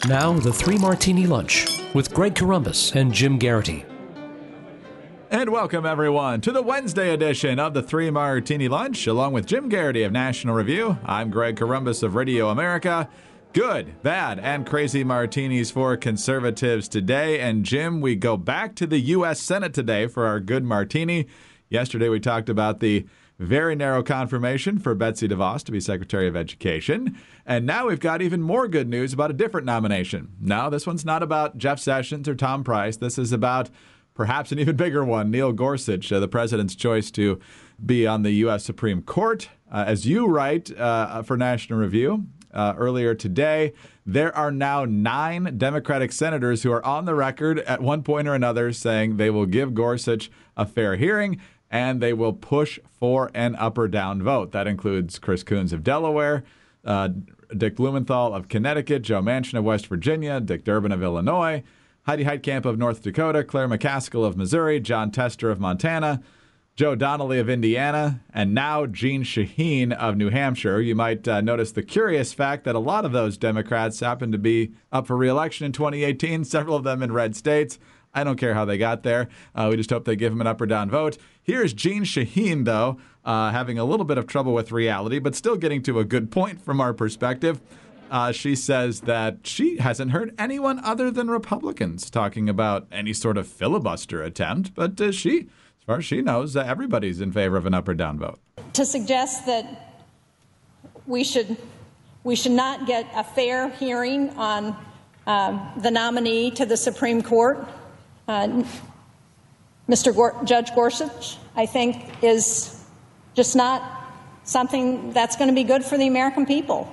Now, the 3 Martini Lunch with Greg Corombos and Jim Geraghty. And welcome, everyone, to the Wednesday edition of the 3 Martini Lunch. Along with Jim Geraghty of National Review, I'm Greg Corombos of Radio America. Good, bad, and crazy martinis for conservatives today. And Jim, we go back to the U.S. Senate today for our good martini. Yesterday we talked about the very narrow confirmation for Betsy DeVos to be Secretary of Education. And now we've got even more good news about a different nomination. Now, this one's not about Jeff Sessions or Tom Price. This is about perhaps an even bigger one, Neil Gorsuch, the president's choice to be on the U.S. Supreme Court. As you write for National Review earlier today, there are now 9 Democratic senators who are on the record at one point or another saying they will give Gorsuch a fair hearing and they will push for an up or down vote. That includes Chris Coons of Delaware, Dick Blumenthal of Connecticut, Joe Manchin of West Virginia, Dick Durbin of Illinois, Heidi Heitkamp of North Dakota, Claire McCaskill of Missouri, John Tester of Montana, Joe Donnelly of Indiana, and now Jeanne Shaheen of New Hampshire. You might notice the curious fact that a lot of those Democrats happen to be up for re-election in 2018, several of them in red states. I don't care how they got there. We just hope they give them an up or down vote. Here's Jeanne Shaheen, though, having a little bit of trouble with reality, but still getting to a good point from our perspective. She says that she hasn't heard anyone other than Republicans talking about any sort of filibuster attempt, but she, as far as she knows, everybody's in favor of an up or down vote. To suggest that we should not get a fair hearing on the nominee to the Supreme Court, Judge Gorsuch, I think, is just not something that's going to be good for the American people.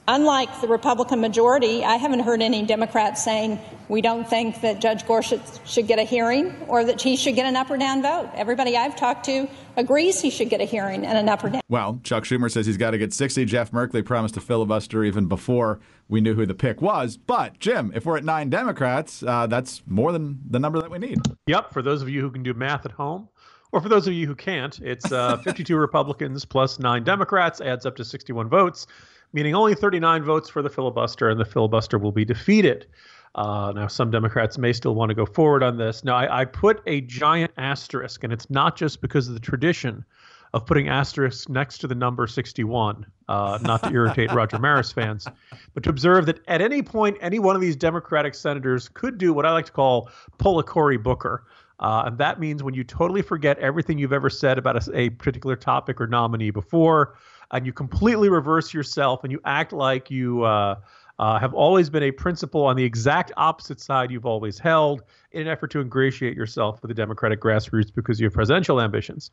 Unlike the Republican majority, I haven't heard any Democrats saying we don't think that Judge Gorsuch should get a hearing or that he should get an up or down vote. Everybody I've talked to agrees he should get a hearing and an up or down. Well, Chuck Schumer says he's got to get 60. Jeff Merkley promised a filibuster even before we knew who the pick was. But, Jim, if we're at 9 Democrats, that's more than the number that we need. Yep. For those of you who can do math at home, or for those of you who can't, it's 52 Republicans plus 9 Democrats adds up to 61 votes. Meaning only 39 votes for the filibuster, and the filibuster will be defeated. Now, some Democrats may still want to go forward on this. Now, I put a giant asterisk, and it's not just because of the tradition of putting asterisks next to the number 61, not to irritate Roger Maris fans, but to observe that at any point, any one of these Democratic senators could do what I like to call pull a Cory Booker. And that means when you totally forget everything you've ever said about a particular topic or nominee before, and you completely reverse yourself and you act like you have always been a principal on the exact opposite side you've always held in an effort to ingratiate yourself with the Democratic grassroots because you have presidential ambitions.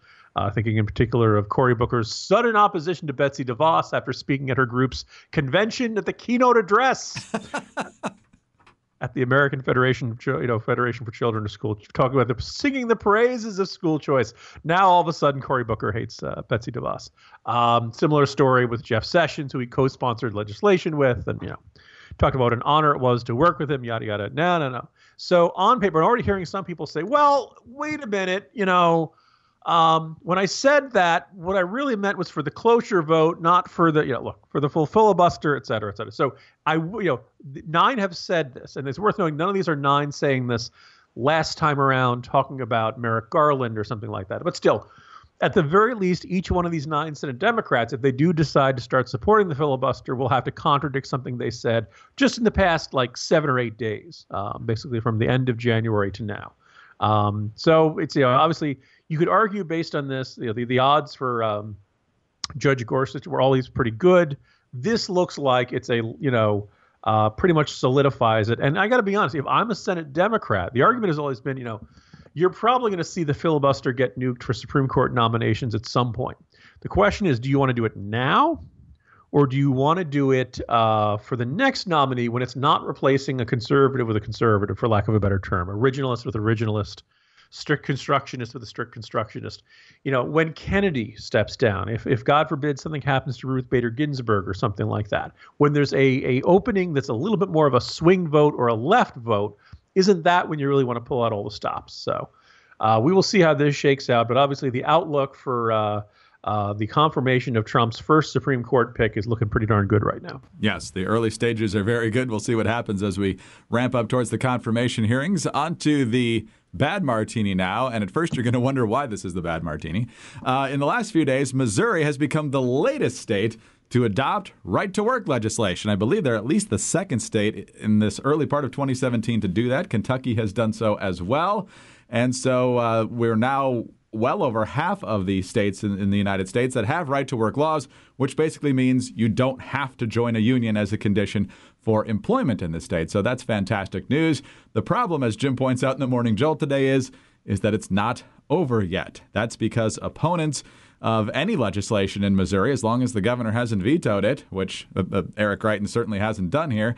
Thinking in particular of Cory Booker's sudden opposition to Betsy DeVos after speaking at her group's convention at the keynote address at the American Federation for Children of School, talking about singing the praises of school choice. Now, all of a sudden, Cory Booker hates Betsy DeVos. Similar story with Jeff Sessions, who he co-sponsored legislation with, and talked about what an honor it was to work with him, yada, yada. No. So on paper, I'm already hearing some people say, well, wait a minute, when I said that, what I really meant was for the cloture vote, not for the, for the full filibuster, et cetera, et cetera. So 9 have said this, and it's worth knowing none of these are 9 saying this last time around, talking about Merrick Garland or something like that. But still, at the very least, each one of these 9 Senate Democrats, if they do decide to start supporting the filibuster, will have to contradict something they said just in the past 7 or 8 days, basically from the end of January to now. So it's, obviously, you could argue based on this, the odds for Judge Gorsuch were always pretty good. This looks like it's pretty much solidifies it. And I got to be honest, if I'm a Senate Democrat, the argument has always been, you're probably going to see the filibuster get nuked for Supreme Court nominations at some point. The question is, do you want to do it now? Or do you want to do it for the next nominee when it's not replacing a conservative with a conservative, for lack of a better term, originalist with originalist, strict constructionist with a strict constructionist? When Kennedy steps down, if God forbid something happens to Ruth Bader Ginsburg or something like that, when there's a opening that's a little bit more of a swing vote or a left vote, isn't that when you really want to pull out all the stops? So we will see how this shakes out. But obviously the outlook for the confirmation of Trump's first Supreme Court pick is looking pretty darn good right now. Yes, the early stages are very good. We'll see what happens as we ramp up towards the confirmation hearings. On to the bad martini now. And at first, you're going to wonder why this is the bad martini. In the last few days, Missouri has become the latest state to adopt right-to-work legislation. I believe they're at least the second state in this early part of 2017 to do that. Kentucky has done so as well. And so we're now well over half of the states in the United States that have right-to-work laws, which basically means you don't have to join a union as a condition for employment in the state. So that's fantastic news. The problem, as Jim points out in the Morning Jolt today, is that it's not over yet. That's because opponents of any legislation in Missouri, as long as the governor hasn't vetoed it, which Eric Greitens certainly hasn't done here,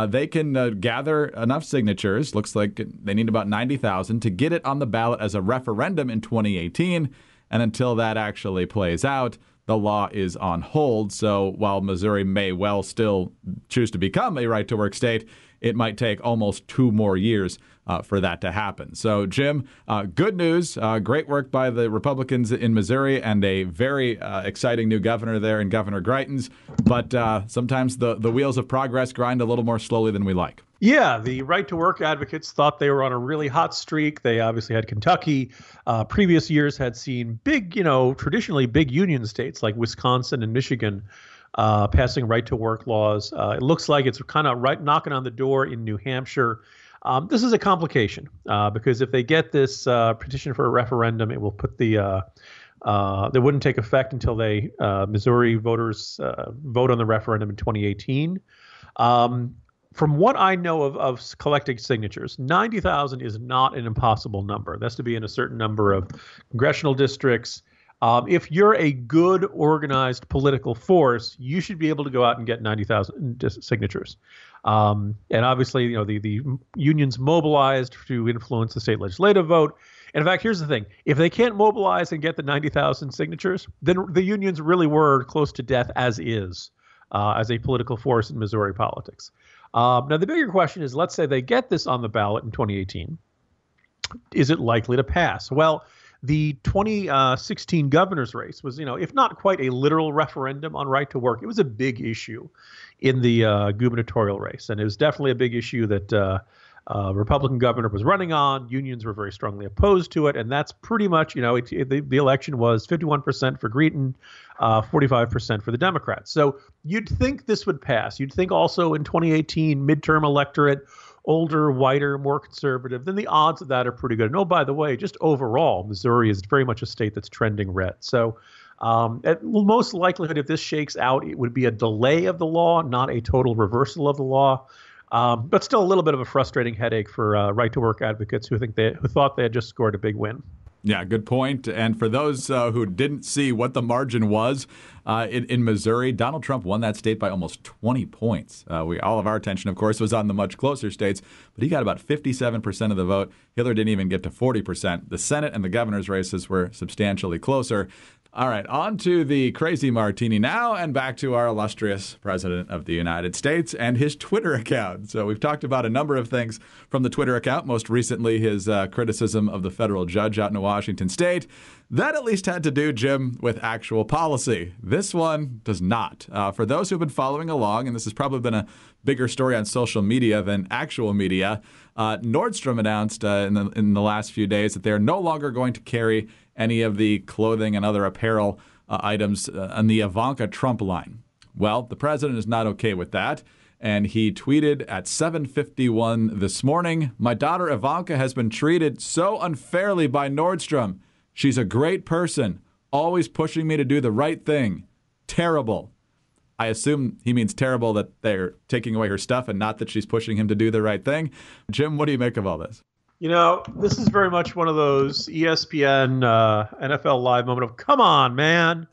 they can gather enough signatures. Looks like they need about 90,000 to get it on the ballot as a referendum in 2018. And until that actually plays out, the law is on hold. So while Missouri may well still choose to become a right-to-work state, it might take almost 2 more years for that to happen. So, Jim, good news. Great work by the Republicans in Missouri and a very exciting new governor there in Governor Greitens. But sometimes the wheels of progress grind a little more slowly than we like. Yeah, the right-to-work advocates thought they were on a really hot streak. They obviously had Kentucky. Previous years had seen big, traditionally big union states like Wisconsin and Michigan passing right-to-work laws. It looks like it's kind of right knocking on the door in New Hampshire. This is a complication because if they get this petition for a referendum, it will put they wouldn't take effect until Missouri voters vote on the referendum in 2018. From what I know of collecting signatures, 90,000 is not an impossible number. That's to be in a certain number of congressional districts. If you're a good, organized political force, you should be able to go out and get 90,000 signatures. And obviously, the unions mobilized to influence the state legislative vote. And in fact, here's the thing. If they can't mobilize and get the 90,000 signatures, then the unions really were close to death as is, as a political force in Missouri politics. Now, the bigger question is, let's say they get this on the ballot in 2018. Is it likely to pass? Well, the 2016 governor's race was, if not quite a literal referendum on right to work, it was a big issue in the gubernatorial race. And it was definitely a big issue that Republican governor was running on. Unions were very strongly opposed to it. And that's pretty much, the election was 51% for Greeton, 45% for the Democrats. So you'd think this would pass. You'd think also in 2018 midterm electorate, older, whiter, more conservative, then the odds of that are pretty good. And oh, by the way, just overall, Missouri is very much a state that's trending red. So at most likelihood, if this shakes out, it would be a delay of the law, not a total reversal of the law. But still a little bit of a frustrating headache for right-to-work advocates who thought they had just scored a big win. Yeah, good point. And for those who didn't see what the margin was in Missouri, Donald Trump won that state by almost 20 points. All of our attention, of course, was on the much closer states, but he got about 57% of the vote. Hillary didn't even get to 40%. The Senate and the governor's races were substantially closer. All right, on to the crazy martini now, and back to our illustrious President of the United States and his Twitter account. So we've talked about a number of things from the Twitter account, most recently his criticism of the federal judge out in Washington State. That at least had to do, Jim, with actual policy. This one does not. For those who've been following along, and this has probably been a bigger story on social media than actual media, Nordstrom announced in the last few days that they're no longer going to carry any of the clothing and other apparel items on the Ivanka Trump line. Well, the president is not okay with that, and he tweeted at 7:51 this morning, "My daughter Ivanka has been treated so unfairly by Nordstrom. She's a great person, always pushing me to do the right thing. Terrible." I assume he means terrible that they're taking away her stuff and not that she's pushing him to do the right thing. Jim, what do you make of all this? This is very much one of those ESPN NFL Live moment of, come on, man.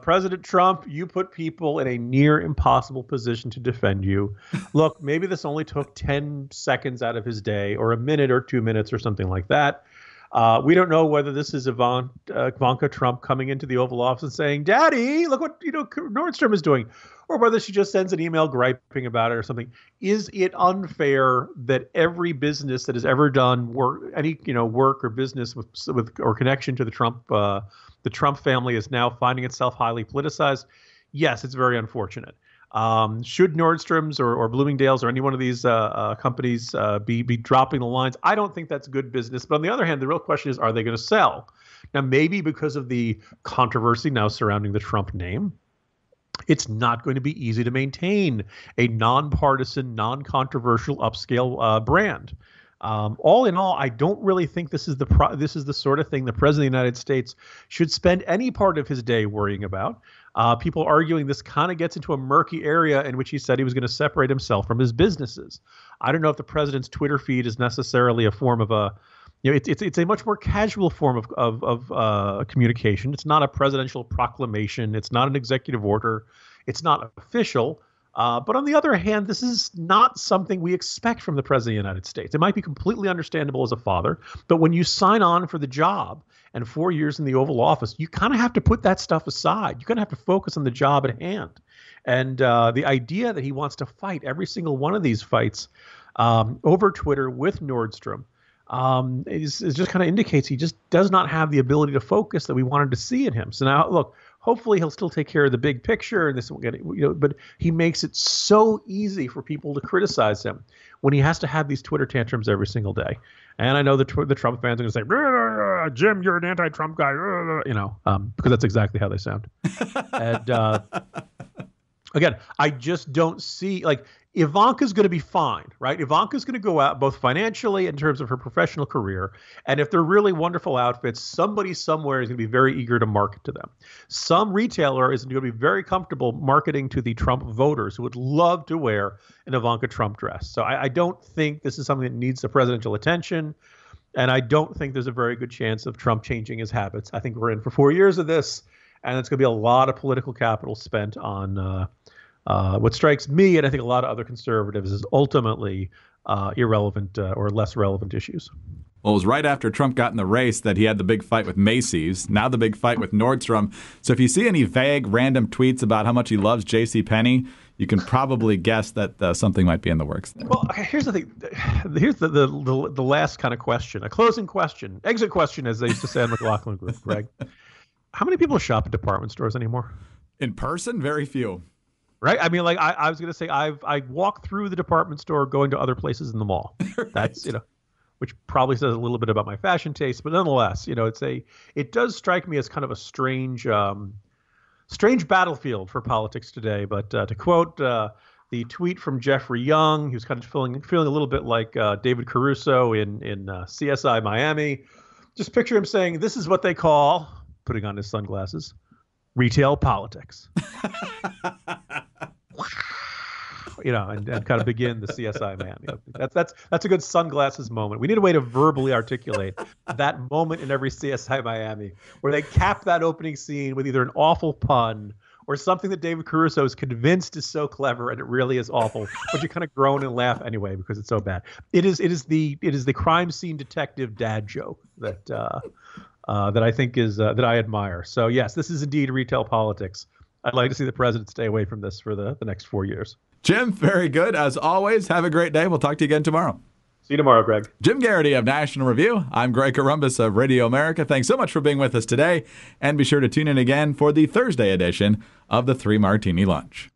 President Trump, you put people in a near impossible position to defend you. Look, maybe this only took 10 seconds out of his day or a minute or 2 minutes or something like that. We don't know whether this is Ivanka Trump coming into the Oval Office and saying, "Daddy, look what Nordstrom is doing," or whether she just sends an email griping about it or something. Is it unfair that every business that has ever done work or business with or connection to the Trump family is now finding itself highly politicized? Yes, it's very unfortunate. Should Nordstrom's or Bloomingdale's or any one of these companies be dropping the lines? I don't think that's good business. But on the other hand, the real question is, are they going to sell? Now, maybe because of the controversy now surrounding the Trump name, it's not going to be easy to maintain a nonpartisan, non-controversial upscale brand. All in all, I don't really think this is the sort of thing the President of the United States should spend any part of his day worrying about. People arguing this kind of gets into a murky area in which he said he was going to separate himself from his businesses. I don't know if the president's Twitter feed is necessarily a form of it's a much more casual form of communication. It's not a presidential proclamation. It's not an executive order. It's not official. But on the other hand, this is not something we expect from the President of the United States. It might be completely understandable as a father, but when you sign on for the job and 4 years in the Oval Office, you kind of have to put that stuff aside. You kind of have to focus on the job at hand. And the idea that he wants to fight every single one of these fights over Twitter with Nordstrom is just kind of indicates he just does not have the ability to focus that we wanted to see in him. So now, look, hopefully he'll still take care of the big picture, and this will get but he makes it so easy for people to criticize him when he has to have these Twitter tantrums every single day. And I know the Trump fans are going to say, Jim, you're an anti-Trump guy, because that's exactly how they sound. And again, I just don't see Ivanka's going to be fine, right? Ivanka's going to go out both financially in terms of her professional career. And if they're really wonderful outfits, somebody somewhere is going to be very eager to market to them. Some retailer is going to be very comfortable marketing to the Trump voters who would love to wear an Ivanka Trump dress. So I don't think this is something that needs the presidential attention. And I don't think there's a very good chance of Trump changing his habits. I think we're in for 4 years of this, and it's going to be a lot of political capital spent on what strikes me, and I think a lot of other conservatives, is ultimately irrelevant or less relevant issues. Well, it was right after Trump got in the race that he had the big fight with Macy's, now the big fight with Nordstrom. So if you see any vague, random tweets about how much he loves JCPenney, you can probably guess that something might be in the works there. Well, here's the thing. Here's the last kind of question, a closing question, exit question, as they used to say on McLaughlin Group, Greg. How many people shop at department stores anymore? In person, very few. Right. I mean, I was going to say I walk through the department store going to other places in the mall. Right. That's, which probably says a little bit about my fashion taste. But nonetheless, it does strike me as kind of a strange battlefield for politics today. But to quote the tweet from Jeffrey Young, he was kind of feeling a little bit like David Caruso in CSI Miami. Just picture him saying, "This is what they call," putting on his sunglasses, "retail politics." And kind of begin the CSI man. That's a good sunglasses moment. We need a way to verbally articulate that moment in every CSI Miami where they cap that opening scene with either an awful pun or something that David Caruso is convinced is so clever and it really is awful, but you kind of groan and laugh anyway because it's so bad. It is the crime scene detective dad joke that I think is that I admire. So yes, this is indeed retail politics. I'd like to see the president stay away from this for the next 4 years. Jim, very good. As always, have a great day. We'll talk to you again tomorrow. See you tomorrow, Greg. Jim Geraghty of National Review. I'm Greg Corombos of Radio America. Thanks so much for being with us today. And be sure to tune in again for the Thursday edition of the 3 Martini Lunch.